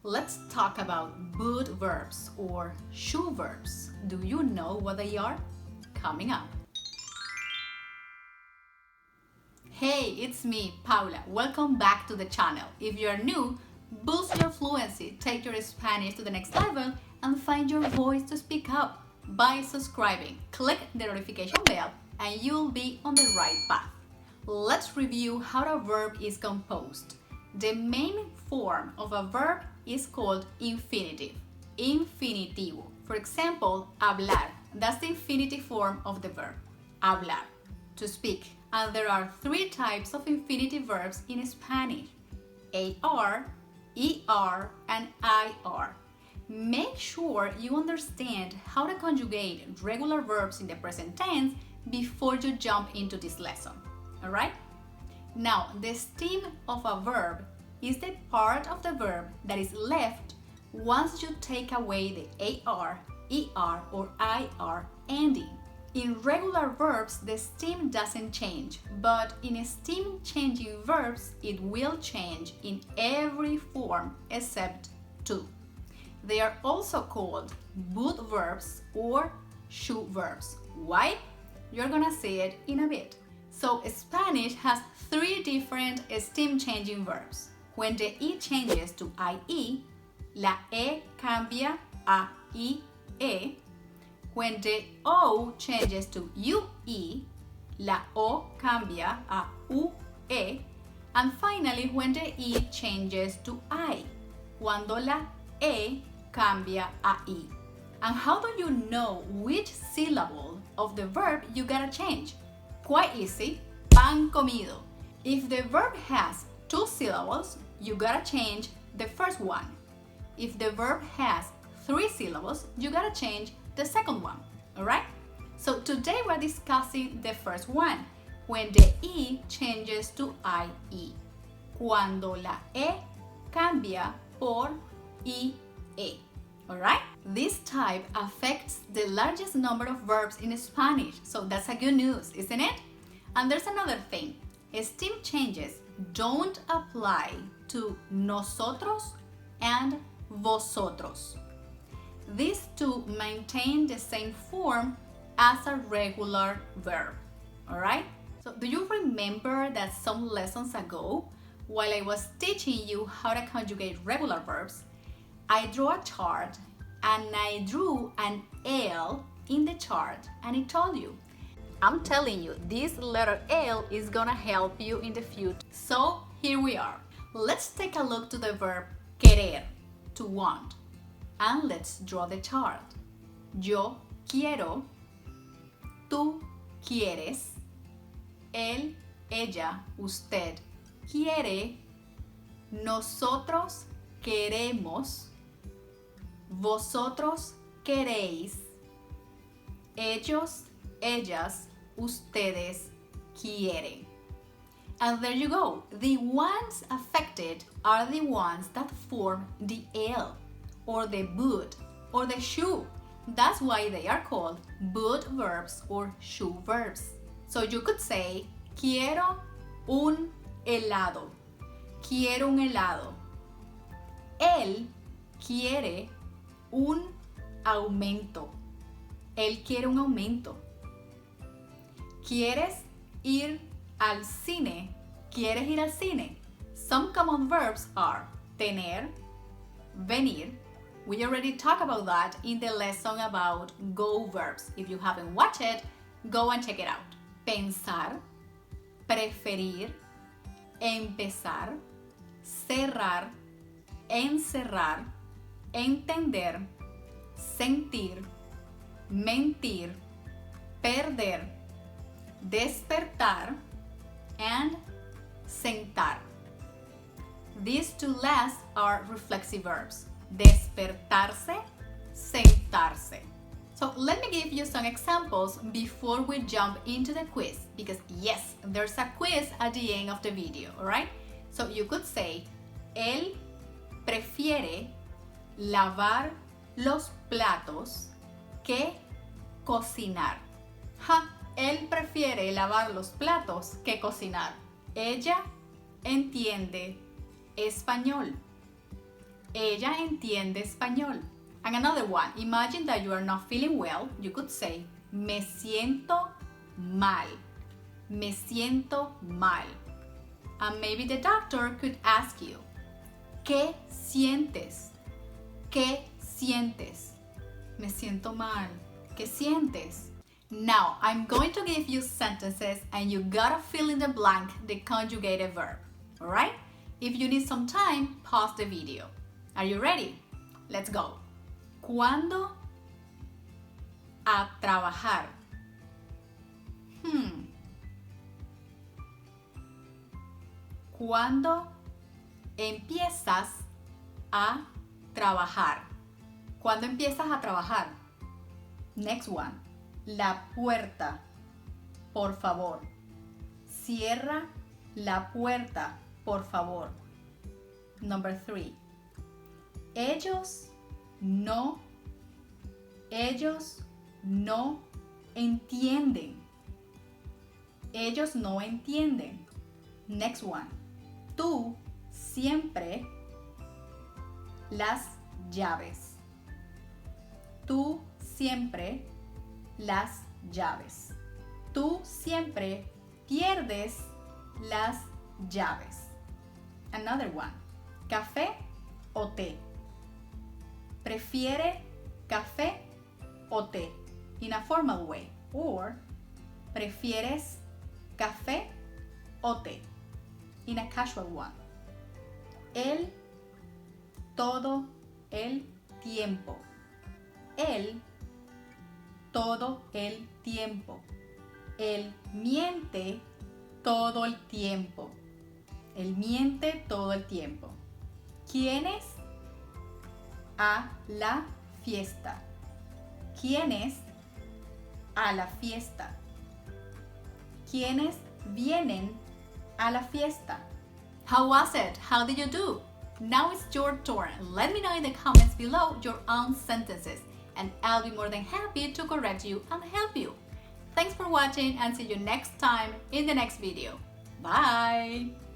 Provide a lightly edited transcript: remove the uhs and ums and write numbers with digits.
Let's talk about would verbs or should verbs. Do you know what they are? Coming up. Hey, it's me, Paula. Welcome back to the channel. If you're new, boost your fluency, take your Spanish to the next level, and find your voice to speak up by subscribing. Click the notification bell and you'll be on the right path. Let's review how a verb is composed. The main form of a verb is called infinitive, infinitivo. For example, hablar, that's the infinitive form of the verb, hablar, to speak. And there are three types of infinitive verbs in Spanish, AR, ER, and IR. Make sure you understand how to conjugate regular verbs in the present tense before you jump into this lesson, all right? Now, the stem of a verb is the part of the verb that is left once you take away the AR, ER, or IR ending. In regular verbs, the stem doesn't change, but in stem changing verbs, it will change in every form except two. They are also called would verbs or should verbs. Why? You're gonna see it in a bit. So Spanish has three different stem changing verbs. When the E changes to IE, la E cambia a IE. When the O changes to UE, la O cambia a UE. And finally, when the E changes to I, cuando la E cambia a I. And how do you know which syllable of the verb you gotta change? Quite easy, pan comido. If the verb has two syllables, you gotta change the first one. If the verb has three syllables, you gotta change the second one, all right? So today we're discussing the first one, when the E changes to IE, cuando la E cambia por IE, all right? This type affects the largest number of verbs in Spanish, so that's a good news, isn't it? And there's another thing, stem changes don't apply to nosotros and vosotros. These two maintain the same form as a regular verb, all right? So do you remember that some lessons ago, while I was teaching you how to conjugate regular verbs, I drew a chart and I drew an L in the chart and it told you. I'm telling you, this letter L is gonna help you in the future. So here we are. Let's take a look to the verb querer, to want. And let's draw the chart. Yo quiero, tú quieres, él, ella, usted quiere, nosotros queremos, vosotros queréis, ellos, ellas, ustedes quieren. And there you go. The ones affected are the ones that form the L, or the would, or the should. That's why they are called would verbs or should verbs. So you could say, quiero un helado. Quiero un helado. Él quiere un aumento. Él quiere un aumento. ¿Quieres ir al cine? ¿Quieres ir al cine? Some common verbs are tener, venir. We already talked about that in the lesson about go verbs. If you haven't watched it, go and check it out. Pensar, preferir, empezar, cerrar, encerrar, entender, sentir, mentir, perder, despertar, and sentar. These two last are reflexive verbs. Despertarse, sentarse. So let me give you some examples before we jump into the quiz, because yes, there's a quiz at the end of the video, alright? So you could say, él prefiere lavar los platos que cocinar. Él prefiere lavar los platos que cocinar. Ella entiende español. Ella entiende español. And another one, imagine that you are not feeling well. You could say, me siento mal. Me siento mal. And maybe the doctor could ask you, ¿qué sientes? ¿Qué sientes? Me siento mal. ¿Qué sientes? Now, I'm going to give you sentences and you gotta fill in the blank the conjugated verb. Alright? If you need some time, pause the video. Are you ready? Let's go. ¿Cuándo? A trabajar. ¿Cuándo empiezas a trabajar? ¿Cuándo empiezas a trabajar? Next one. La puerta. Por favor. Cierra la puerta, por favor. Number 3. Ellos no entienden. Ellos no entienden. Next one. Tú siempre las llaves. Tú siempre las llaves. Tú siempre pierdes las llaves. Another one. ¿Café o té? ¿Prefiere café o té? In a formal way. Or, ¿prefieres café o té? In a casual one. Él todo el tiempo. Él todo el tiempo. Él miente todo el tiempo. Él miente todo el tiempo. ¿Quiénes? A la fiesta. ¿Quiénes? A la fiesta. ¿Quiénes vienen a la fiesta? How was it? How did you do? Now it's your turn. Let me know in the comments below your own sentences, and I'll be more than happy to correct you and help you. Thanks for watching and see you next time in the next video. Bye!